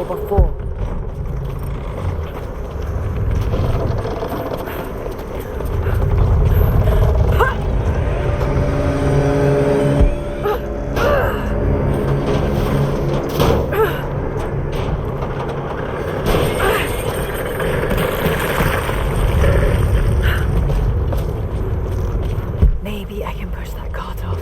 before. Maybe I can push that cart off.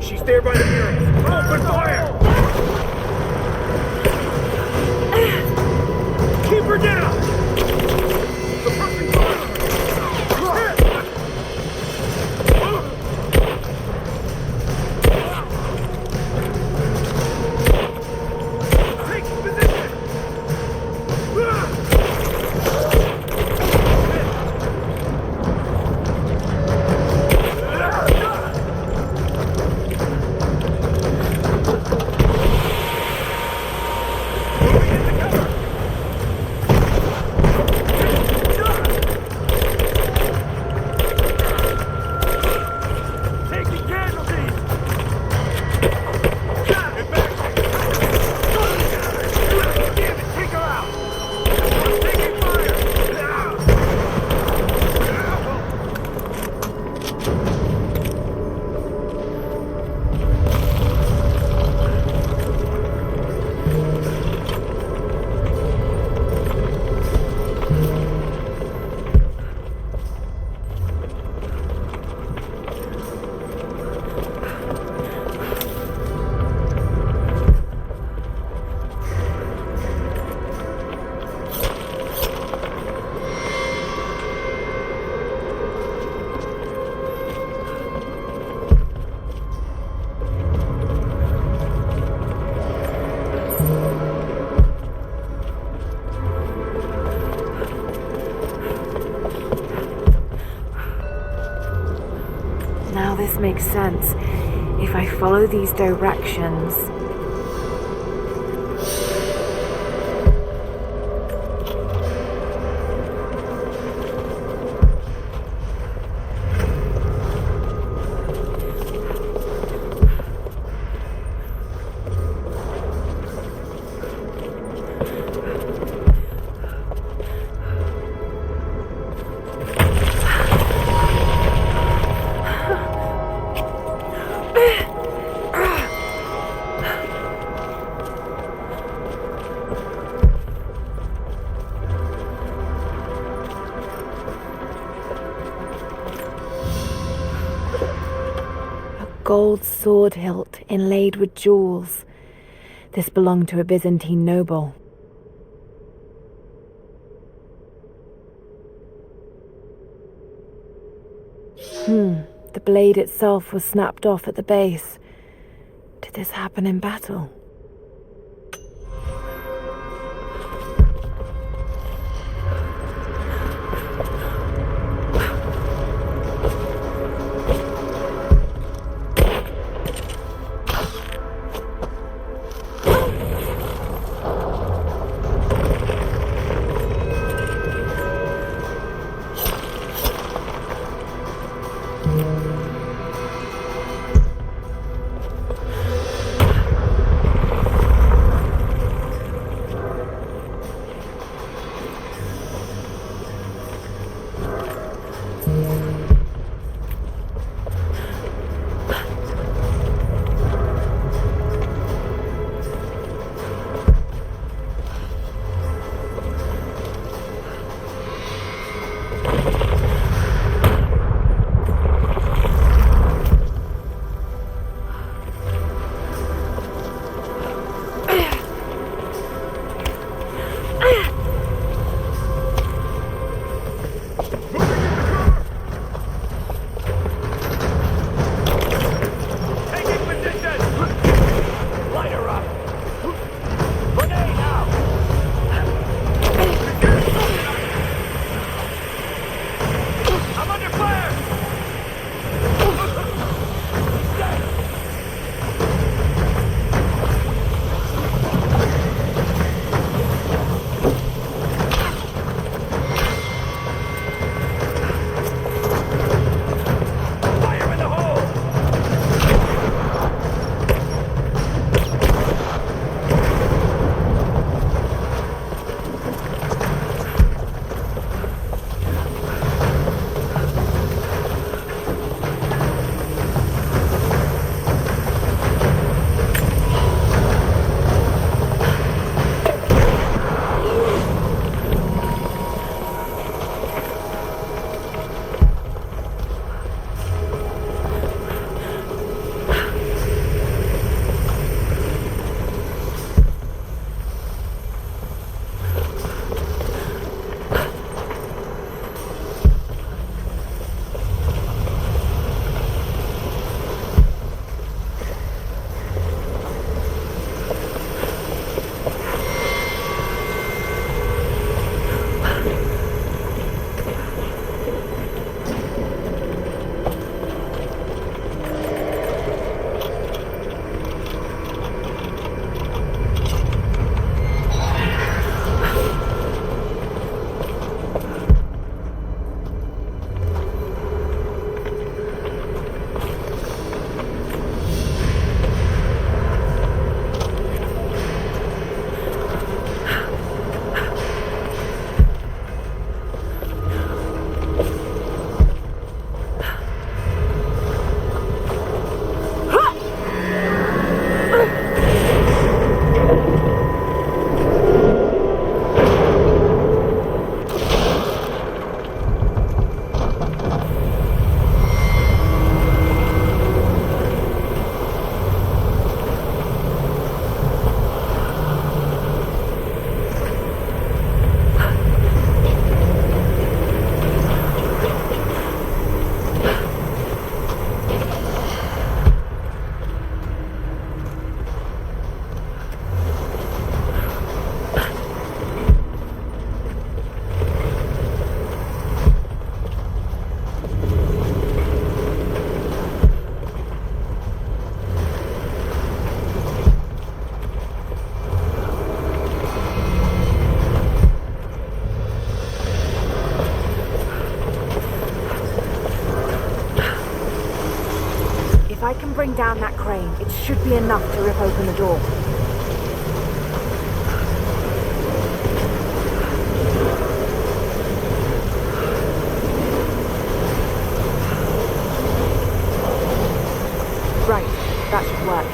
She's there by the mural. Open fire! Keep her down! Suppressing fire! Take position! Now this makes sense. If I follow these directions... Gold sword hilt inlaid with jewels. This belonged to a Byzantine noble. The blade itself was snapped off at the base. Did this happen in battle? bring down that crane. It should be enough to rip open the door. Right, that should work.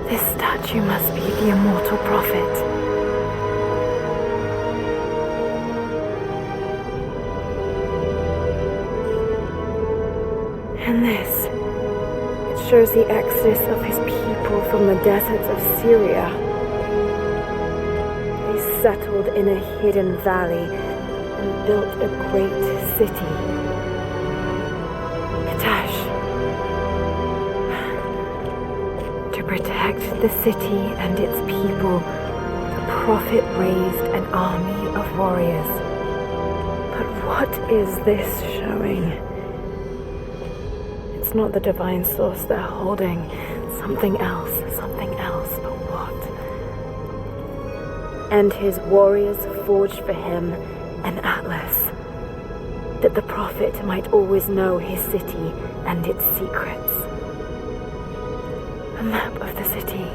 This statue must be the immortal prophet. And this, it shows the exodus of his people from the deserts of Syria. They settled in a hidden valley and built a great city. Katash. To protect the city and its people, the prophet raised an army of warriors. But what is this showing? It's not the divine source they're holding. Something else, but what? And his warriors forged for him an atlas, that the prophet might always know his city and its secrets. A map of the city.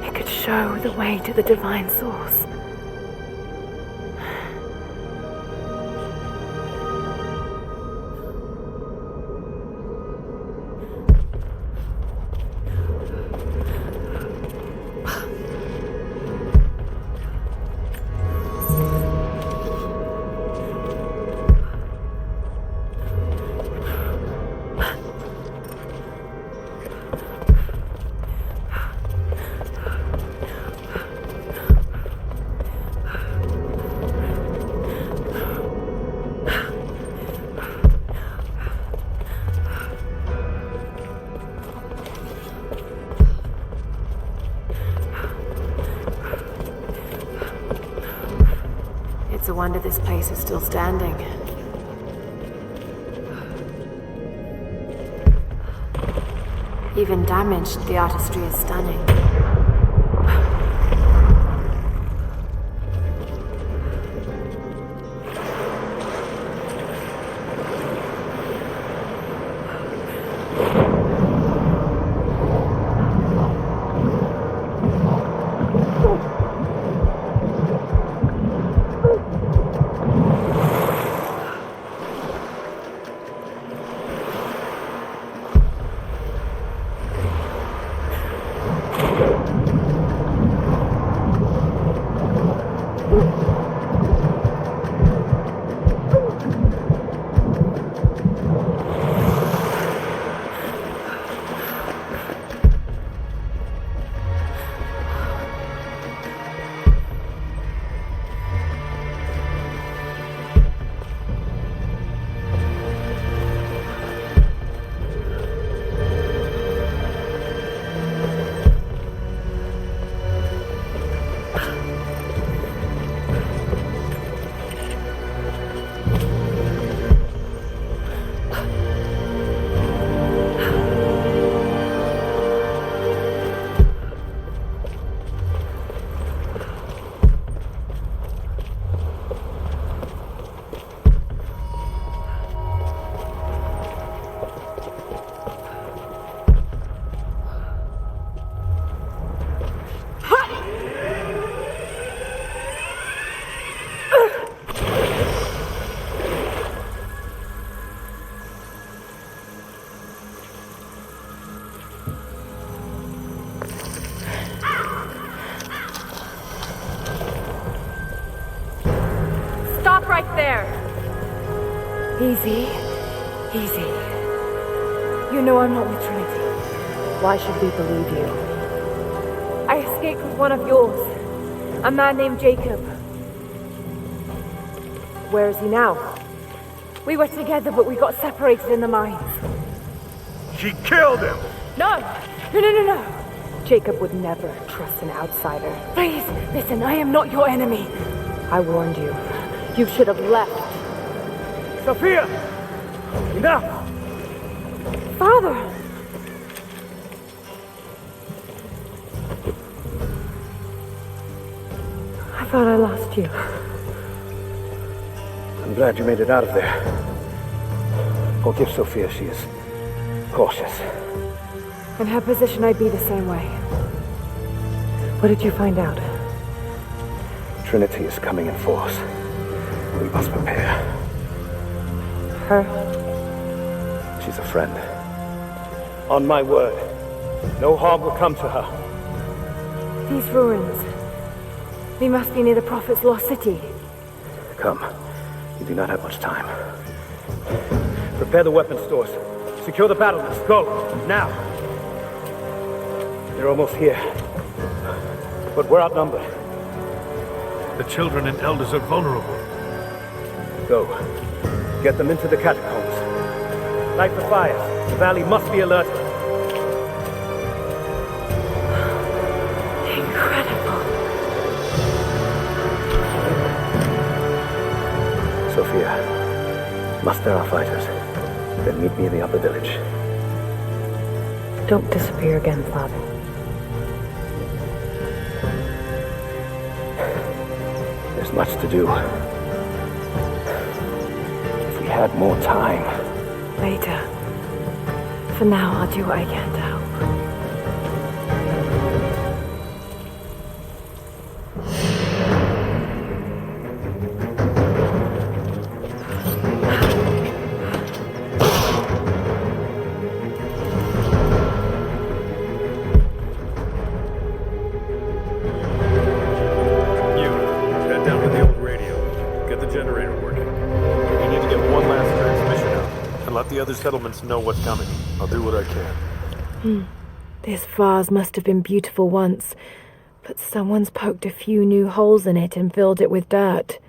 It could show the way to the divine source. It's a wonder this place is still standing. Even damaged, the artistry is stunning. right there! Easy. Easy. You know I'm not with Trinity. Why should we believe you? I escaped with one of yours. A man named Jacob. Where is he now? We were together, but we got separated in the mines. She killed him! No! No. Jacob would never trust an outsider. Please, listen, I am not your enemy. I warned you. You should have left. Sophia! Enough! Father! I thought I lost you. I'm glad you made it out of there. Forgive Sophia, she is cautious. In her position, I'd be the same way. What did you find out? Trinity is coming in force. We must prepare. Her? She's a friend. On my word, no harm will come to her. These ruins. They must be near the Prophet's lost city. Come. We do not have much time. Prepare the weapon stores. Secure the battlements. Go! Now! They're almost here. But we're outnumbered. The children and elders are vulnerable. Go. Get them into the catacombs. Light the fires. The valley must be alerted. Incredible. Sophia, muster our fighters. Then meet me in the upper village. Don't disappear again, Father. There's much to do. If we had more time. Later. For now, I'll do what I can to help. The other settlements know what's coming. I'll do what I can. This vase must have been beautiful once, but someone's poked a few new holes in it and filled it with dirt.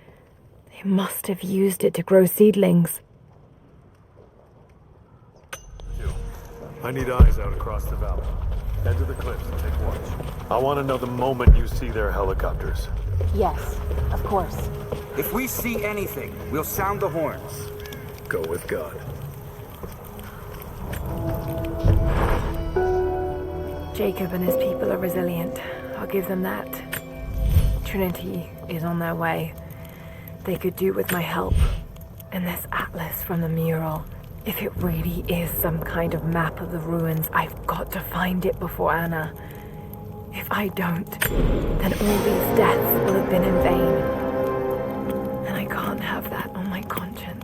They must have used it to grow seedlings. I need eyes out across the valley. Head to the cliffs and take watch. I want to know the moment you see their helicopters. Yes, of course. If we see anything, we'll sound the horns. Go with God. Jacob and his people are resilient. I'll give them that. Trinity is on their way. They could do with my help. And this atlas from the mural. If it really is some kind of map of the ruins, I've got to find it before Anna. If I don't, then all these deaths will have been in vain. And I can't have that on my conscience.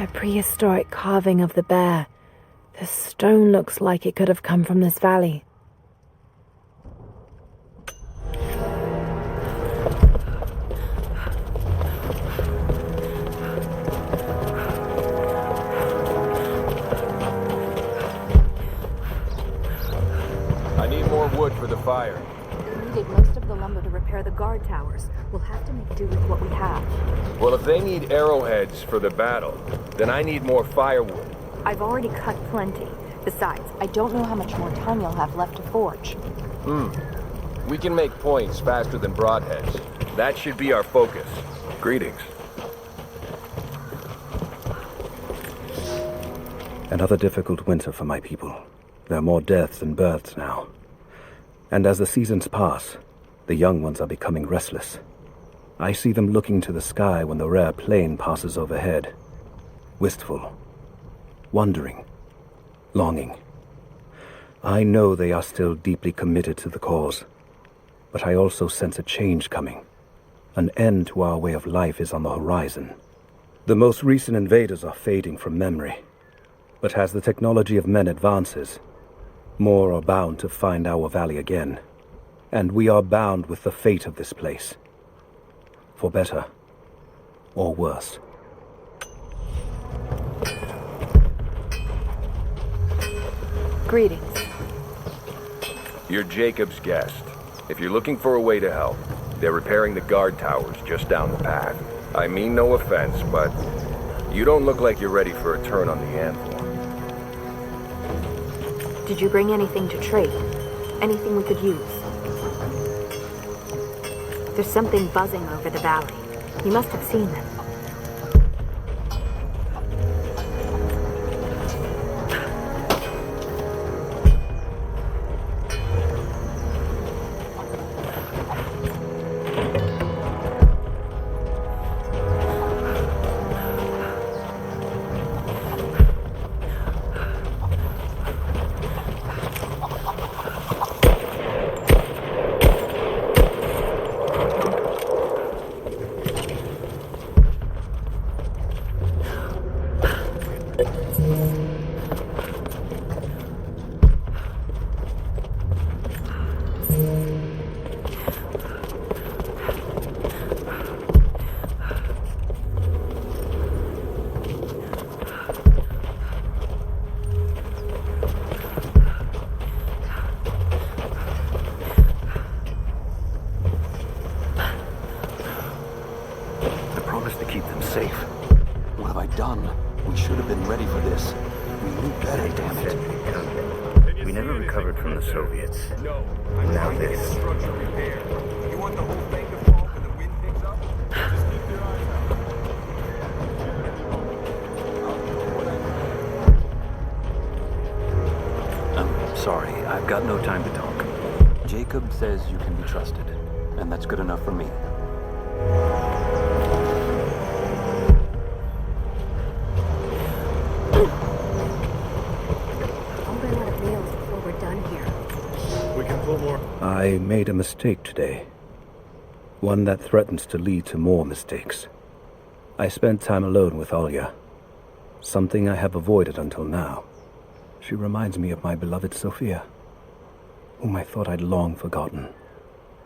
A prehistoric carving of the bear. The stone looks like it could have come from this valley. I need more wood for the fire. We needed most of the lumber to repair the guard towers. We'll have to make do with what we have. Well, if they need arrowheads for the battle, then I need more firewood. I've already cut plenty. Besides, I don't know how much more time you'll have left to forge. We can make points faster than broadheads. That should be our focus. Greetings. Another difficult winter for my people. There are more deaths than births now. And as the seasons pass, the young ones are becoming restless. I see them looking to the sky when the rare plane passes overhead. Wistful. Wondering. Longing. I know they are still deeply committed to the cause. But I also sense a change coming. An end to our way of life is on the horizon. The most recent invaders are fading from memory. But as the technology of men advances, more are bound to find our valley again. And we are bound with the fate of this place. For better or worse. Greetings. You're Jacob's guest. If you're looking for a way to help, they're repairing the guard towers just down the path. I mean no offense, but you don't look like you're ready for a turn on the anvil. Did you bring anything to trade? Anything we could use? There's something buzzing over the valley. You must have seen them. Sorry, I've got no time to talk. Jacob says you can be trusted, and that's good enough for me. I'll run out of nails before we're done here. We can pull more. I made a mistake today. One that threatens to lead to more mistakes. I spent time alone with Olya. Something I have avoided until now. She reminds me of my beloved Sophia, whom I thought I'd long forgotten,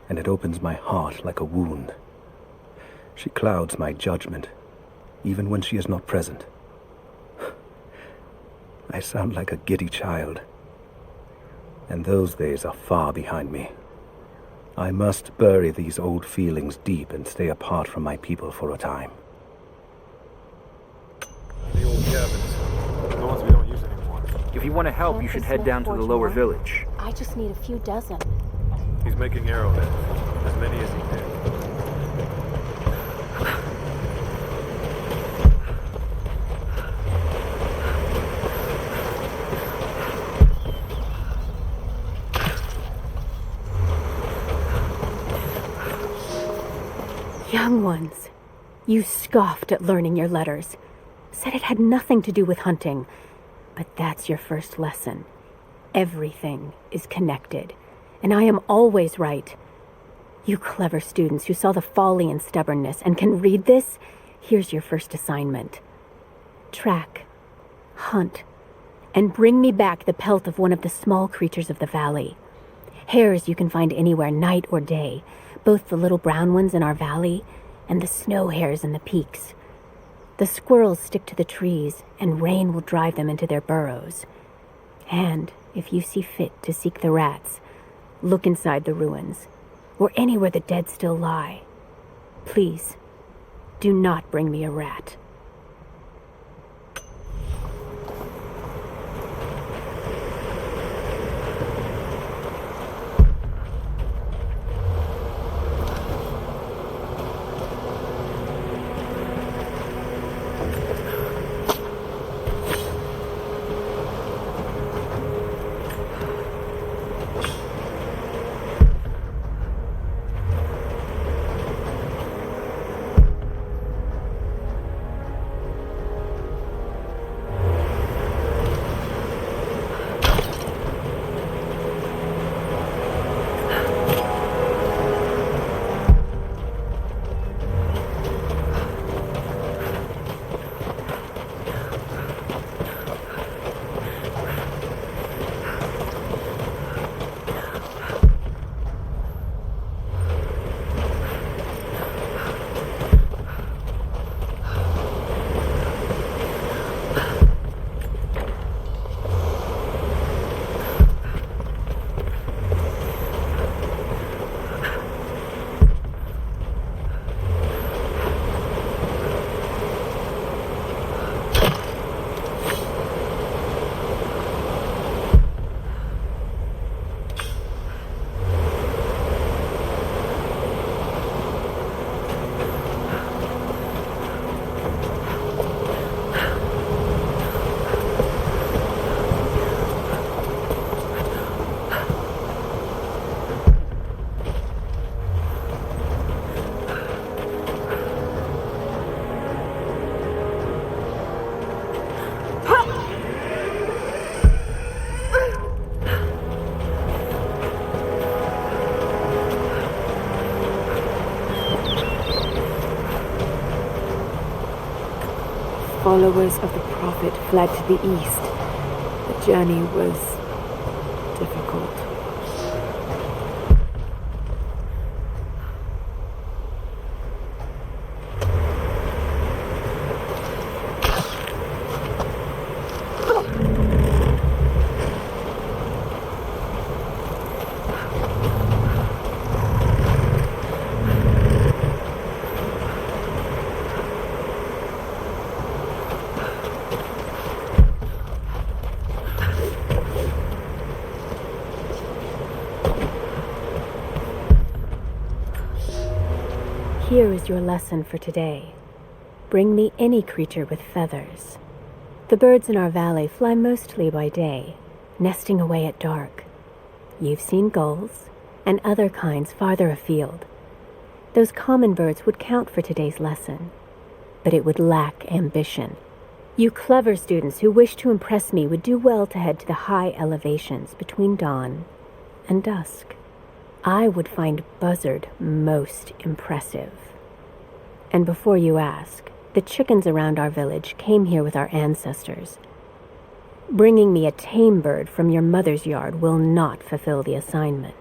and it opens my heart like a wound. She clouds my judgment, even when she is not present. I sound like a giddy child, and those days are far behind me. I must bury these old feelings deep and stay apart from my people for a time. The old cabins. The ones we don't use anymore. If you want to help, you should head down to the lower village. I just need a few dozen. He's making arrowheads. As many as he can. Young ones, you scoffed at learning your letters. Said it had nothing to do with hunting. But that's your first lesson. Everything is connected. And I am always right. You clever students who saw the folly and stubbornness and can read this, here's your first assignment. Track, hunt, and bring me back the pelt of one of the small creatures of the valley. Hares you can find anywhere, night or day, both the little brown ones in our valley and the snow hares in the peaks. The squirrels stick to the trees, and rain will drive them into their burrows. And if you see fit to seek the rats, look inside the ruins, or anywhere the dead still lie. Please, do not bring me a rat. Followers of the Prophet fled to the east. The journey was difficult. Here is your lesson for today. Bring me any creature with feathers. The birds in our valley fly mostly by day, nesting away at dark. You've seen gulls and other kinds farther afield. Those common birds would count for today's lesson, but it would lack ambition. You clever students who wish to impress me would do well to head to the high elevations between dawn and dusk. I would find Buzzard most impressive. And before you ask, the chickens around our village came here with our ancestors. Bringing me a tame bird from your mother's yard will not fulfill the assignment.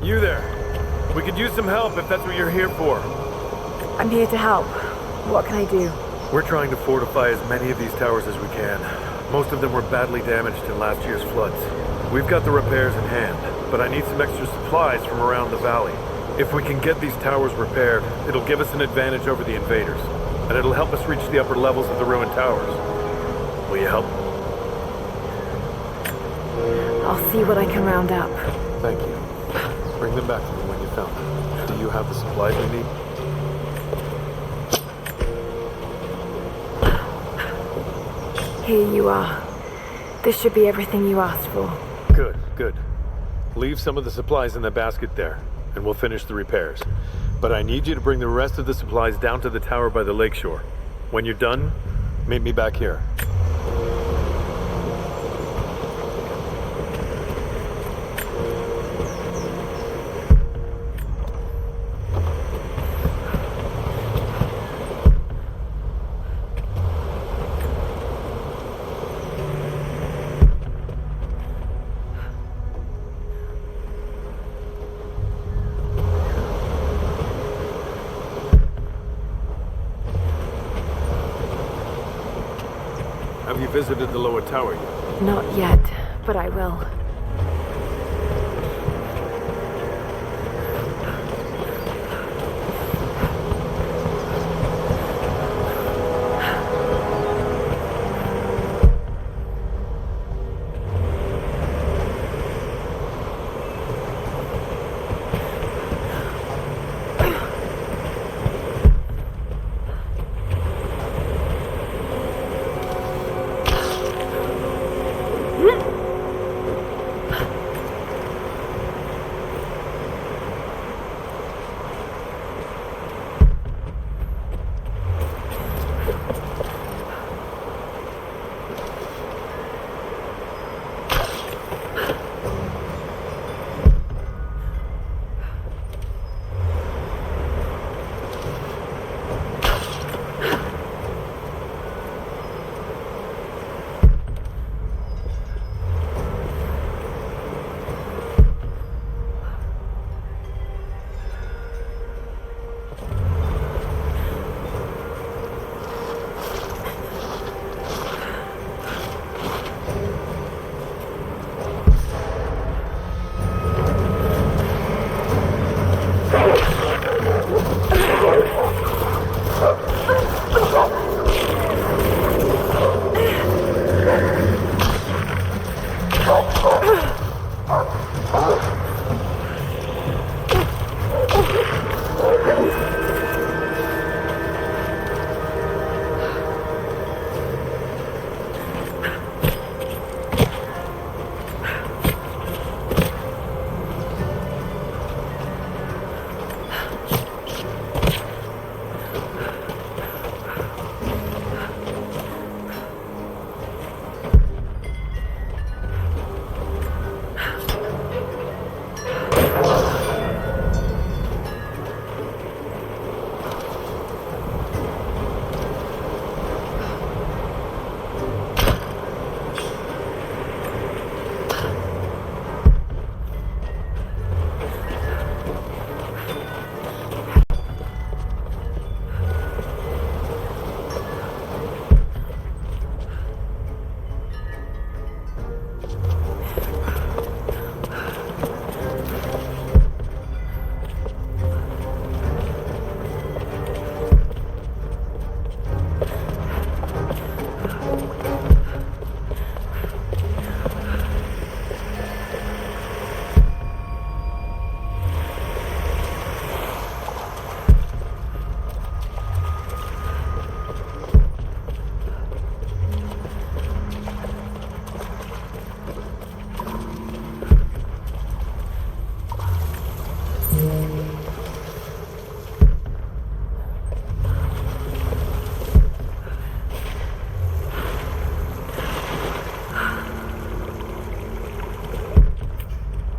You there. We could use some help if that's what you're here for. I'm here to help. What can I do? We're trying to fortify as many of these towers as we can. Most of them were badly damaged in last year's floods. We've got the repairs in hand, but I need some extra supplies from around the valley. If we can get these towers repaired, it'll give us an advantage over the invaders, and it'll help us reach the upper levels of the ruined towers. Will you help? I'll see what I can round up. Thank you. Bring them back to me when you found them. Do you have the supplies we need? Here you are. This should be everything you asked for. Good, good. Leave some of the supplies in the basket there, and we'll finish the repairs. But I need you to bring the rest of the supplies down to the tower by the lakeshore. When you're done, meet me back here. Have you visited the lower tower yet? Not yet, but I will.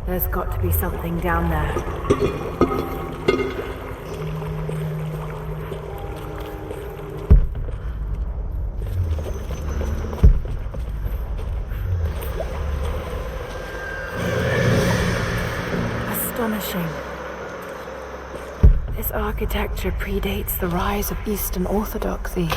There's got to be something down there. Astonishing. This architecture predates the rise of Eastern Orthodoxy.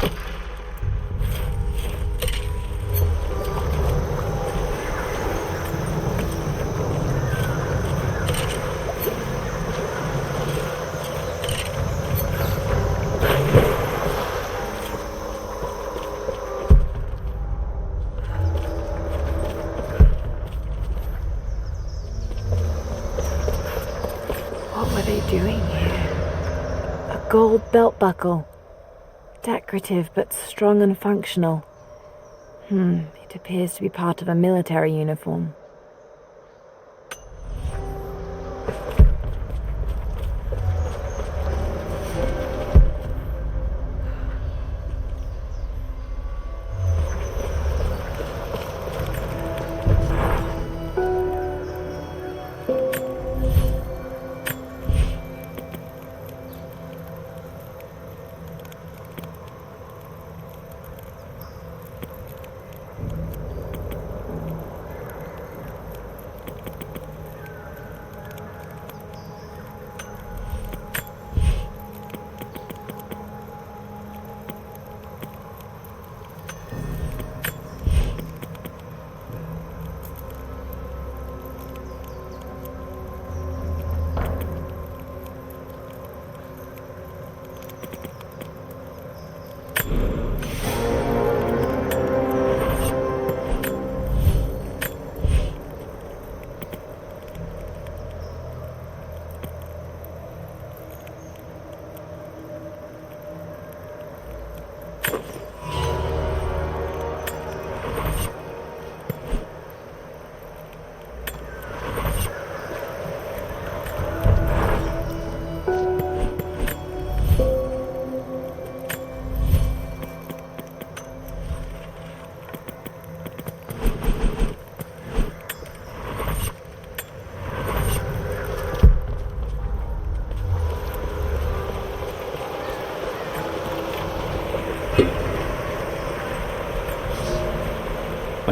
What were they doing here? A gold belt buckle. Decorative but strong and functional. It appears to be part of a military uniform.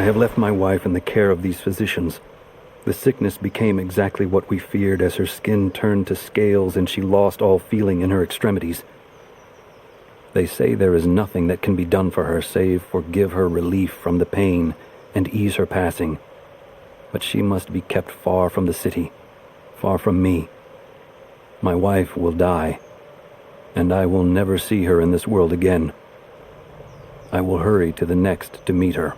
I have left my wife in the care of these physicians. The sickness became exactly what we feared as her skin turned to scales and she lost all feeling in her extremities. They say there is nothing that can be done for her save for give her relief from the pain and ease her passing. But she must be kept far from the city, far from me. My wife will die, and I will never see her in this world again. I will hurry to the next to meet her.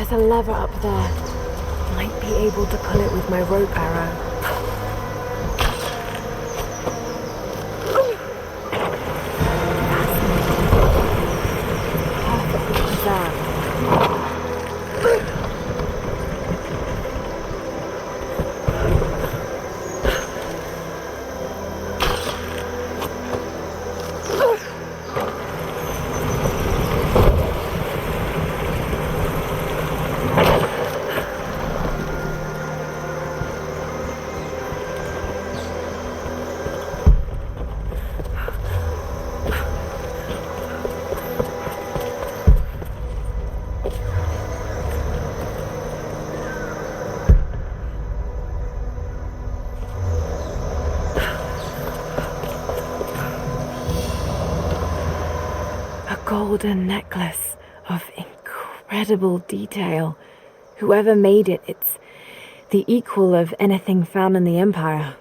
There's a lever up there. Might be able to pull it with my rope arrow. Perfectly preserved. Golden necklace of incredible detail. Whoever made it, it's the equal of anything found in the Empire.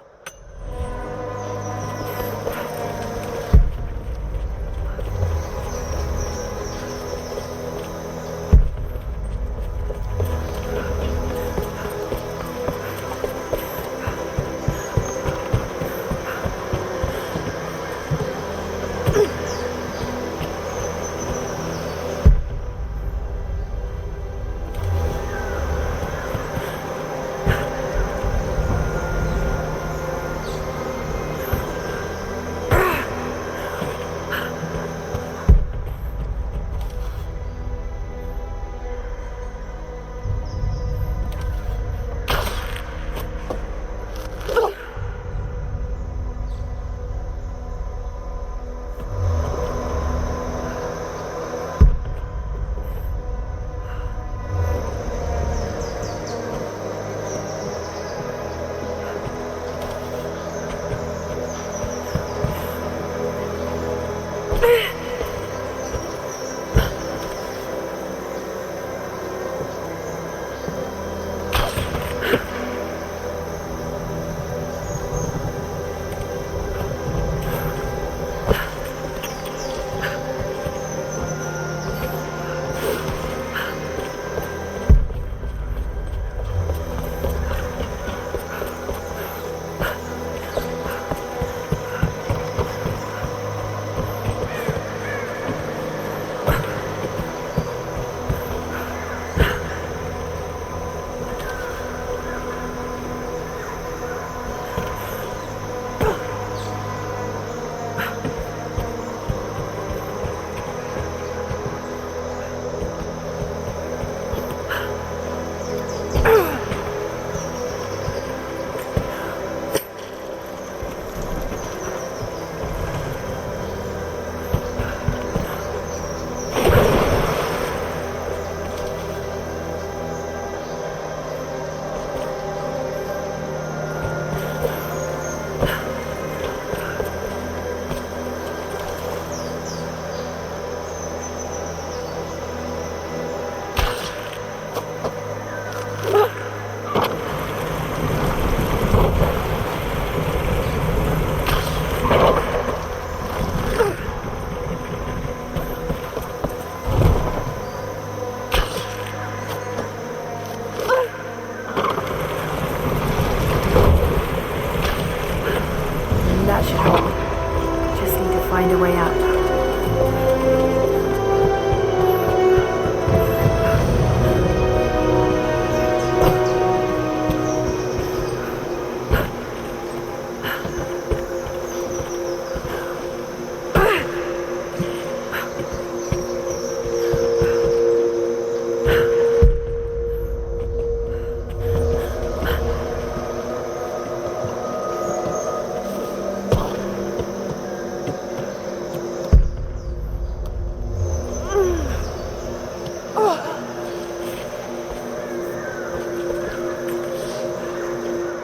find a way up.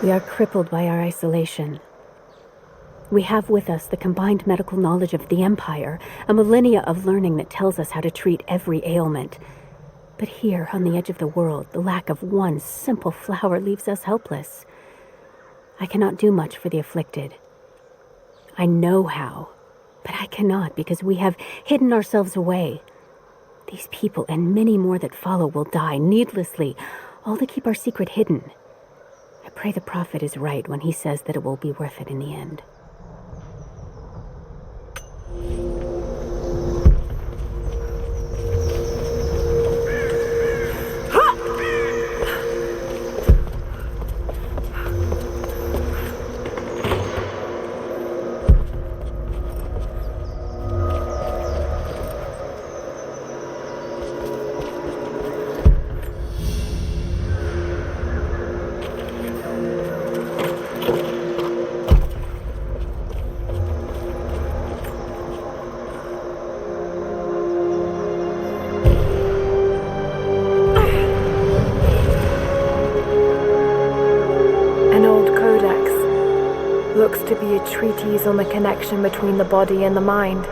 We are crippled by our isolation. We have with us the combined medical knowledge of the Empire, a millennia of learning that tells us how to treat every ailment. But here, on the edge of the world, the lack of one simple flower leaves us helpless. I cannot do much for the afflicted. I know how, but I cannot because we have hidden ourselves away. These people and many more that follow will die needlessly, all to keep our secret hidden. I pray the prophet is right when he says that it will be worth it in the end. Looks to be a treatise on the connection between the body and the mind.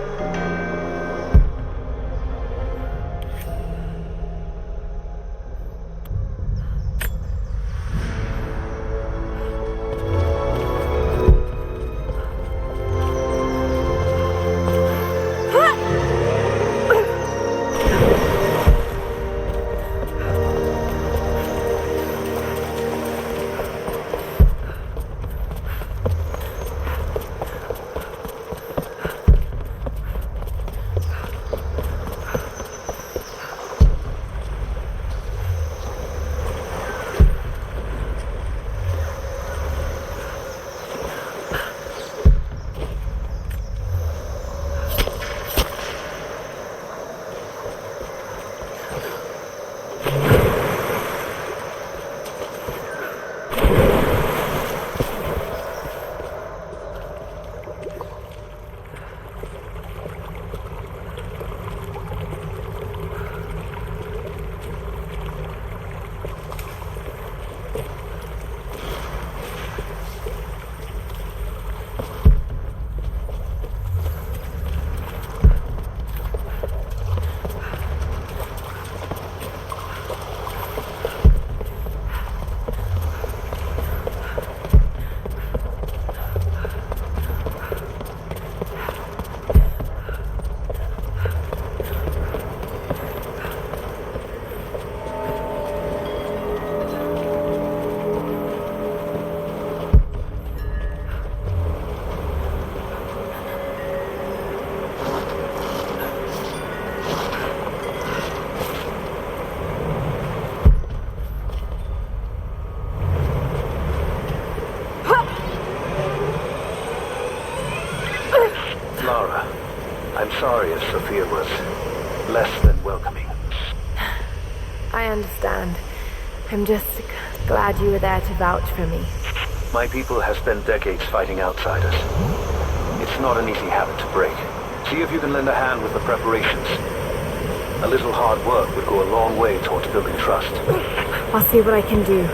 Lara, I'm sorry if Sophia was less than welcoming. I understand. I'm just glad you were there to vouch for me. My people have spent decades fighting outsiders. It's not an easy habit to break. See if you can lend a hand with the preparations. A little hard work would go a long way towards building trust. I'll see what I can do.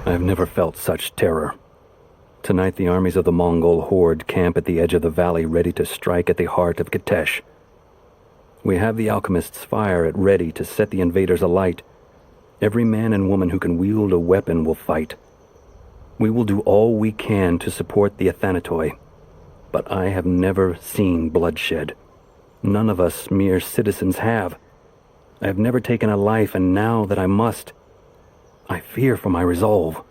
I have never felt such terror. Tonight the armies of the Mongol horde camp at the edge of the valley, ready to strike at the heart of Kitezh. We have the alchemist's fire at ready to set the invaders alight. Every man and woman who can wield a weapon will fight. We will do all we can to support the Athanatoi, but I have never seen bloodshed. None of us mere citizens have. I have never taken a life, and now that I must, I fear for my resolve.